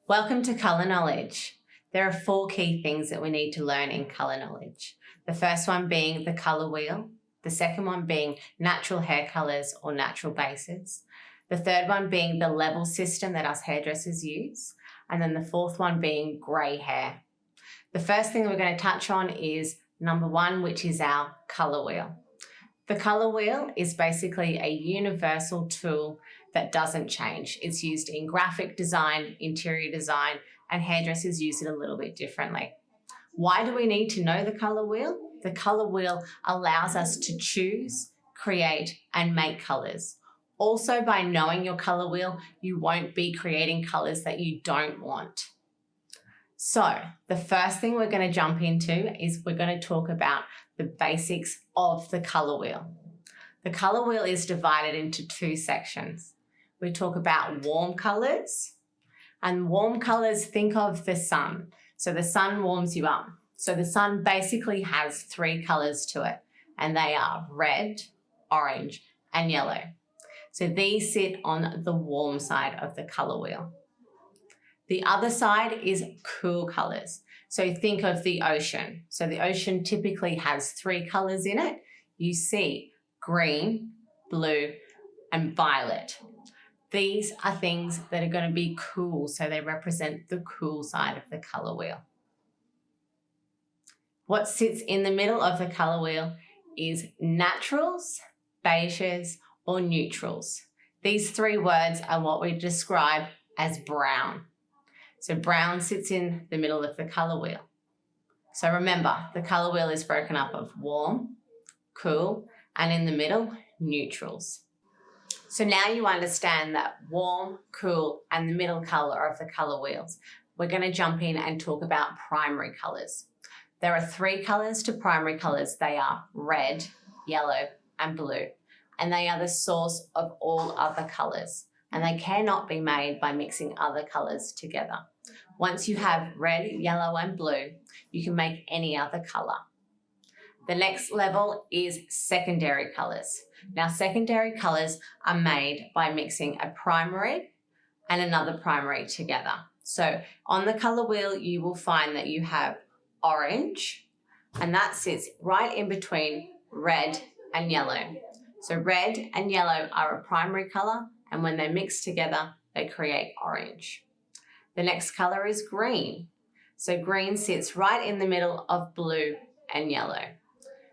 Welcome to Colour Knowledge. There are 4 key things that we need to learn in colour knowledge. The first one being the colour wheel. The second one being natural hair colours or natural bases. The third one being the level system that us hairdressers use. And then the fourth one being grey hair. The first thing we're going to touch on is number 1, which is our colour wheel. The colour wheel is basically a universal tool that doesn't change. It's used in graphic design, interior design, and hairdressers use it a little bit differently. Why do we need to know the colour wheel? The colour wheel allows us to choose, create, and make colours. Also, by knowing your colour wheel, you won't be creating colours that you don't want. So, the first thing we're going to jump into is we're going to talk about the basics of the colour wheel. The colour wheel is divided into 2 sections. We talk about warm colours, and warm colours, think of the sun. So the sun warms you up. So the sun basically has 3 colours to it, and they are red, orange, and yellow. So these sit on the warm side of the colour wheel. The other side is cool colours. So think of the ocean. So the ocean typically has 3 colours in it. You see green, blue, and violet. These are things that are going to be cool, so they represent the cool side of the colour wheel. What sits in the middle of the colour wheel is naturals, beiges, or neutrals. These 3 words are what we describe as brown. So brown sits in the middle of the colour wheel. So remember, the colour wheel is broken up of warm, cool, and in the middle, neutrals. So now you understand that warm, cool, and the middle colour of the colour wheels. We're going to jump in and talk about primary colours. There are 3 colours to primary colours. They are red, yellow, and blue. And they are the source of all other colours. And they cannot be made by mixing other colours together. Once you have red, yellow, and blue, you can make any other colour. The next level is secondary colours. Now, secondary colours are made by mixing a primary and another primary together. So on the colour wheel, you will find that you have orange, and that sits right in between red and yellow. So red and yellow are a primary colour, and when they mix together, they create orange. The next colour is green. So green sits right in the middle of blue and yellow.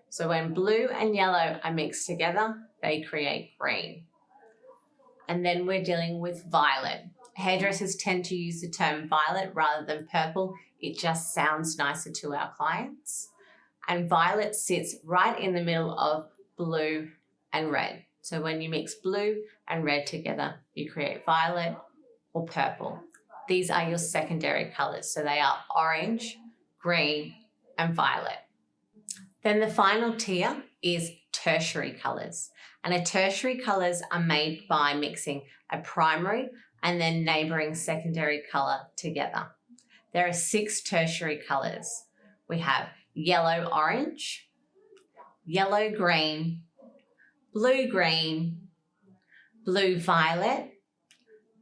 So when blue and yellow are mixed together, they create green. And then we're dealing with violet. Hairdressers tend to use the term violet rather than purple. It just sounds nicer to our clients. And violet sits right in the middle of blue and red. So when you mix blue and red together, you create violet or purple. These are your secondary colours. So they are orange, green, and violet. Then the final tier is tertiary colours. And a tertiary colours are made by mixing a primary and then neighbouring secondary colour together. There are 6 tertiary colours. We have yellow-orange, yellow-green, blue-green, blue-violet,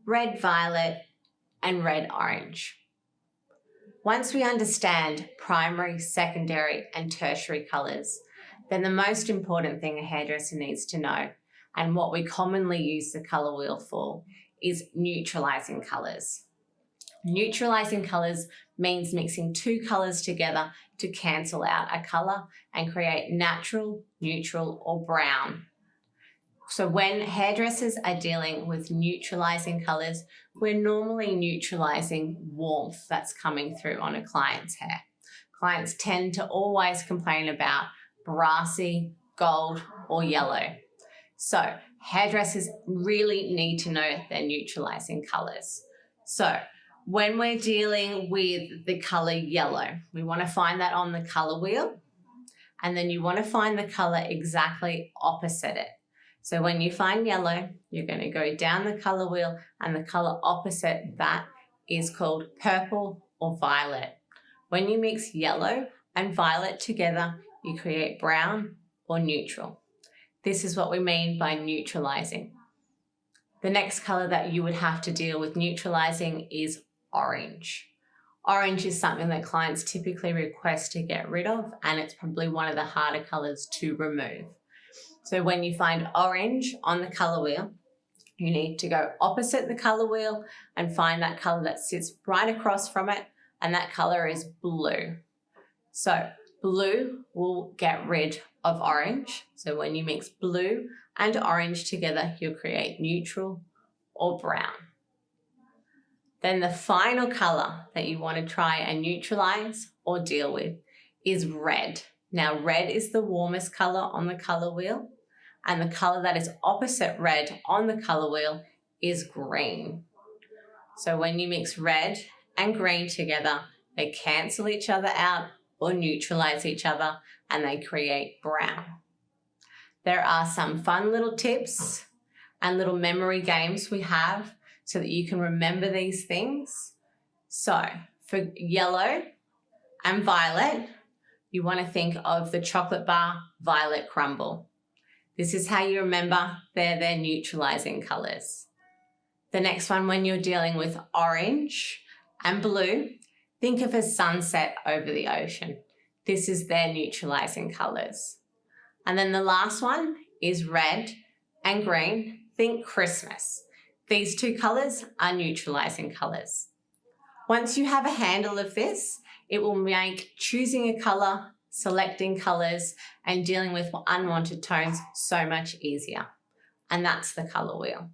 red-violet, and red-orange. Once we understand primary, secondary, and tertiary colours, then the most important thing a hairdresser needs to know, and what we commonly use the colour wheel for, is neutralising colours. Neutralising colours means mixing 2 colours together to cancel out a colour and create natural, neutral, or brown. So when hairdressers are dealing with neutralising colours, we're normally neutralising warmth that's coming through on a client's hair. Clients tend to always complain about brassy, gold, or yellow. So hairdressers really need to know their neutralising colours. So when we're dealing with the colour yellow, we want to find that on the colour wheel, and then you want to find the colour exactly opposite it. So when you find yellow, you're going to go down the colour wheel, and the colour opposite that is called purple or violet. When you mix yellow and violet together, you create brown or neutral. This is what we mean by neutralising. The next colour that you would have to deal with neutralising is orange. Orange is something that clients typically request to get rid of, and it's probably one of the harder colours to remove. So when you find orange on the colour wheel, you need to go opposite the colour wheel and find that colour that sits right across from it, and that colour is blue. So blue will get rid of orange. So when you mix blue and orange together, you'll create neutral or brown. Then the final colour that you want to try and neutralise or deal with is red. Now red is the warmest colour on the colour wheel, and the colour that is opposite red on the colour wheel is green. So when you mix red and green together, they cancel each other out or neutralise each other, and they create brown. There are some fun little tips and little memory games we have so that you can remember these things. So for yellow and violet, you want to think of the chocolate bar violet crumble. This is how you remember they're their neutralizing colours. The next one, when you're dealing with orange and blue, think of a sunset over the ocean. This is their neutralizing colours. And then the last one is red and green. Think Christmas. These two colours are neutralizing colours. Once you have a handle of this, it will make choosing a colour, selecting colours, and dealing with unwanted tones so much easier. And that's the colour wheel.